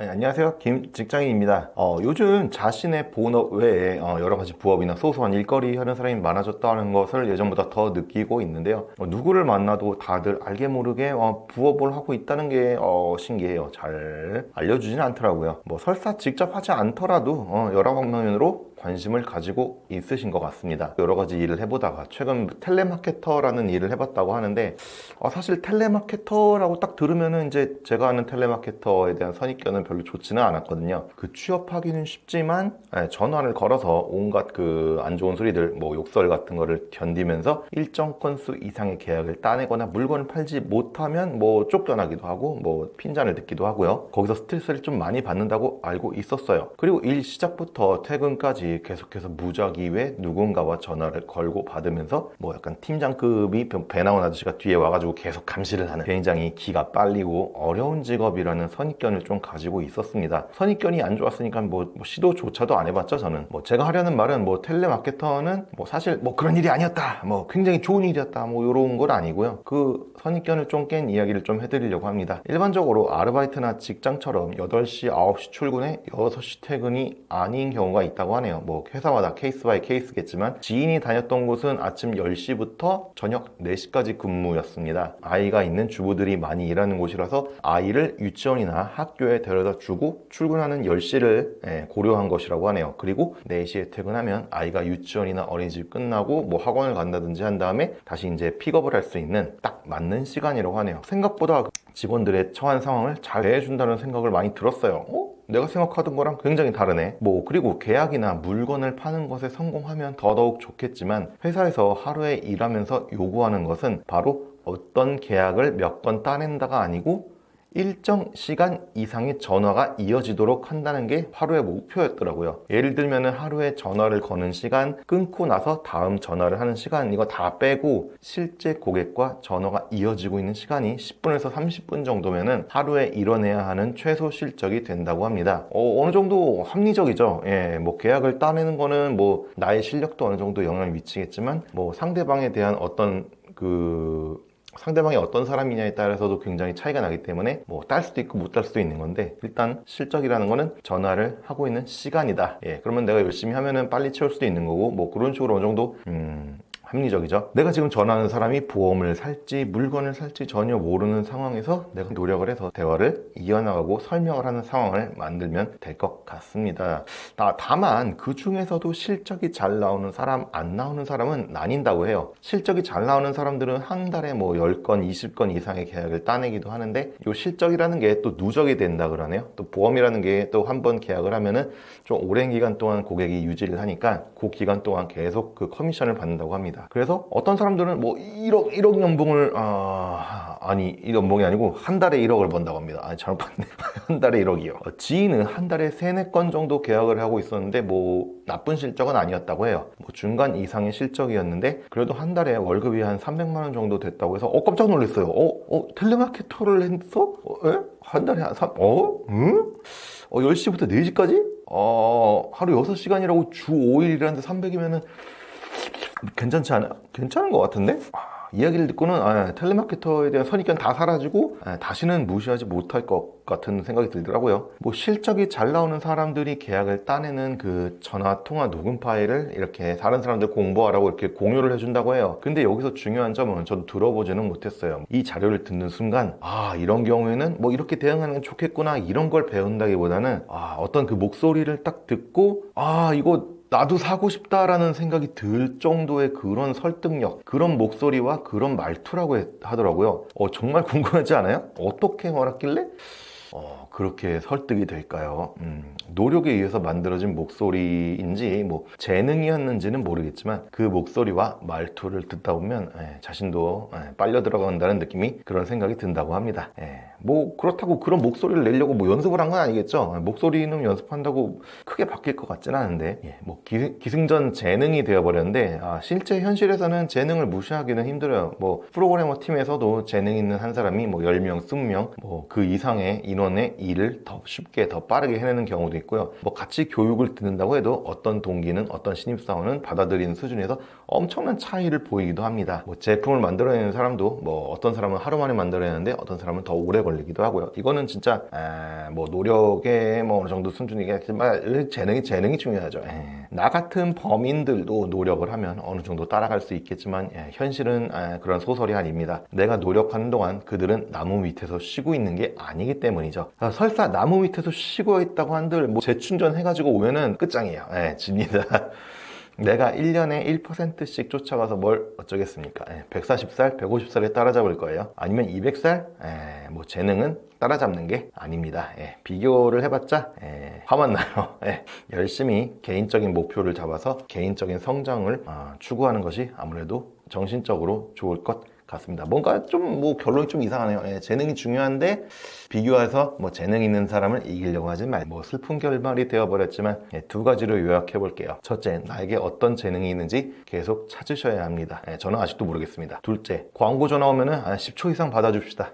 네, 안녕하세요. 김직장인입니다. 요즘 자신의 본업 외에 여러 가지 부업이나 소소한 일거리 하는 사람이 많아졌다는 것을 예전보다 더 느끼고 있는데요. 누구를 만나도 다들 알게 모르게 부업을 하고 있다는 게 신기해요. 잘 알려주지는 않더라고요. 뭐 설사 직접 하지 않더라도 여러 방면으로 관심을 가지고 있으신 것 같습니다. 여러 가지 일을 해보다가 최근 텔레마케터라는 일을 해봤다고 하는데 사실 텔레마케터라고 딱 들으면은 이제 제가 아는 텔레마케터에 대한 선입견은 별로 좋지는 않았거든요. 그 취업하기는 쉽지만 전화를 걸어서 온갖 그 안 좋은 소리들, 뭐 욕설 같은 거를 견디면서 일정 건수 이상의 계약을 따내거나 물건을 팔지 못하면 뭐 쫓겨나기도 하고 뭐 핀잔을 듣기도 하고요. 거기서 스트레스를 좀 많이 받는다고 알고 있었어요. 그리고 일 시작부터 퇴근까지 계속해서 무작위 외 누군가와 전화를 걸고 받으면서 뭐 약간 팀장급이 배 나온 아저씨가 뒤에 와가지고 계속 감시를 하는, 굉장히 기가 빨리고 어려운 직업이라는 선입견을 좀 가지고 있었습니다. 선입견이 안 좋았으니까 뭐 시도조차도 안 해봤죠. 저는 뭐 제가 하려는 말은 뭐 텔레마케터는 뭐 사실 뭐 그런 일이 아니었다, 뭐 굉장히 좋은 일이었다, 뭐 이런 건 아니고요. 그 선입견을 좀 깬 이야기를 좀 해드리려고 합니다. 일반적으로 아르바이트나 직장처럼 8시, 9시 출근에 6시 퇴근이 아닌 경우가 있다고 하네요. 뭐 회사마다 케이스 바이 케이스겠지만 지인이 다녔던 곳은 아침 10시부터 저녁 4시까지 근무였습니다. 아이가 있는 주부들이 많이 일하는 곳이라서 아이를 유치원이나 학교에 데려다 주고 출근하는 10시를 고려한 것이라고 하네요. 그리고 4시에 퇴근하면 아이가 유치원이나 어린이집 끝나고 뭐 학원을 간다든지 한 다음에 다시 이제 픽업을 할 수 있는 딱 맞는 시간이라고 하네요. 생각보다 직원들의 처한 상황을 잘 대해준다는 생각을 많이 들었어요. 내가 생각하던 거랑 굉장히 다르네. 뭐 그리고 계약이나 물건을 파는 것에 성공하면 더더욱 좋겠지만 회사에서 하루에 일하면서 요구하는 것은 바로 어떤 계약을 몇 건 따낸다가 아니고 일정 시간 이상의 전화가 이어지도록 한다는 게 하루의 목표였더라고요. 예를 들면 하루에 전화를 거는 시간, 끊고 나서 다음 전화를 하는 시간, 이거 다 빼고 실제 고객과 전화가 이어지고 있는 시간이 10분에서 30분 정도면은 하루에 이뤄내야 하는 최소 실적이 된다고 합니다. 어느 정도 합리적이죠. 뭐 계약을 따내는 거는 뭐 나의 실력도 어느 정도 영향을 미치겠지만 뭐 상대방에 대한 상대방이 어떤 사람이냐에 따라서도 굉장히 차이가 나기 때문에 뭐 딸 수도 있고 못 딸 수도 있는 건데, 일단 실적이라는 거는 전화를 하고 있는 시간이다. 그러면 내가 열심히 하면은 빨리 채울 수도 있는 거고, 뭐 그런 식으로 어느 정도 합리적이죠. 내가 지금 전화하는 사람이 보험을 살지 물건을 살지 전혀 모르는 상황에서 내가 노력을 해서 대화를 이어나가고 설명을 하는 상황을 만들면 될 것 같습니다. 다만 그 중에서도 실적이 잘 나오는 사람, 안 나오는 사람은 나뉜다고 해요. 실적이 잘 나오는 사람들은 한 달에 뭐 10건, 20건 이상의 계약을 따내기도 하는데, 이 실적이라는 게 또 누적이 된다 그러네요. 또 보험이라는 게 또 한 번 계약을 하면은 좀 오랜 기간 동안 고객이 유지를 하니까 그 기간 동안 계속 그 커미션을 받는다고 합니다. 그래서 어떤 사람들은 뭐 1억 연봉을 아니, 이 연봉이 아니고 한 달에 1억을 번다고 합니다. 잘못 봤네. 한 달에 1억이요. 지인은 한 달에 3, 4건 정도 계약을 하고 있었는데 뭐 나쁜 실적은 아니었다고 해요. 뭐 중간 이상의 실적이었는데 그래도 한 달에 월급이 한 300만 원 정도 됐다고 해서 깜짝 놀랐어요. 텔레마케터를 했어? 한 달에 응? 10시부터 4시까지? 하루 6시간이라고 주 5일 일하는데 300이면은 괜찮지 않아? 괜찮은 것 같은데? 이야기를 듣고는 텔레마케터에 대한 선입견 다 사라지고 다시는 무시하지 못할 것 같은 생각이 들더라고요. 뭐 실적이 잘 나오는 사람들이 계약을 따내는 그 전화 통화 녹음 파일을 이렇게 다른 사람들 공부하라고 이렇게 공유를 해준다고 해요. 근데 여기서 중요한 점은 저도 들어보지는 못했어요. 이 자료를 듣는 순간 이런 경우에는 뭐 이렇게 대응하는 게 좋겠구나, 이런 걸 배운다기보다는 어떤 그 목소리를 딱 듣고 이거 나도 사고 싶다라는 생각이 들 정도의 그런 설득력, 그런 목소리와 그런 말투라고 하더라고요. 정말 궁금하지 않아요? 어떻게 말했길래 그렇게 설득이 될까요? 노력에 의해서 만들어진 목소리인지 뭐 재능이었는지는 모르겠지만 그 목소리와 말투를 듣다 보면 자신도 빨려 들어간다는 느낌이, 그런 생각이 든다고 합니다. 뭐 그렇다고 그런 목소리를 내려고 뭐 연습을 한 건 아니겠죠. 목소리는 연습한다고 크게 바뀔 것 같지는 않은데 뭐 기승전 재능이 되어버렸는데, 실제 현실에서는 재능을 무시하기는 힘들어요. 뭐 프로그래머 팀에서도 재능 있는 한 사람이 뭐 10명, 20명 뭐 그 이상의 인원에 일을 더 쉽게 더 빠르게 해내는 경우도 있고요. 뭐 같이 교육을 듣는다고 해도 어떤 동기는 어떤 신입사원은 받아들이는 수준에서 엄청난 차이를 보이기도 합니다. 뭐 제품을 만들어내는 사람도 뭐 어떤 사람은 하루 만에 만들어내는데 어떤 사람은 더 오래 걸리기도 하고요. 이거는 진짜 뭐 노력의 뭐 어느 정도 수준이겠지만 재능이 중요하죠. 나 같은 범인들도 노력을 하면 어느 정도 따라갈 수 있겠지만 현실은 그런 소설이 아닙니다. 내가 노력하는 동안 그들은 나무 밑에서 쉬고 있는 게 아니기 때문이죠. 설사 나무 밑에서 쉬고 있다고 한들 뭐 재충전 해가지고 오면은 끝장이에요. 집니다. 내가 1년에 1%씩 쫓아가서 뭘 어쩌겠습니까? 140살, 150살에 따라잡을 거예요. 아니면 200살? 뭐 재능은 따라잡는 게 아닙니다. 비교를 해봤자 화만 나요. 열심히 개인적인 목표를 잡아서 개인적인 성장을 추구하는 것이 아무래도 정신적으로 좋을 것 같습니다. 뭔가 좀 뭐 결론이 좀 이상하네요. 재능이 중요한데 비교해서 뭐 재능 있는 사람을 이기려고 하지 말. 뭐 슬픈 결말이 되어버렸지만 두 가지로 요약해 볼게요. 첫째, 나에게 어떤 재능이 있는지 계속 찾으셔야 합니다. 저는 아직도 모르겠습니다. 둘째, 광고 전화 오면은 10초 이상 받아줍시다.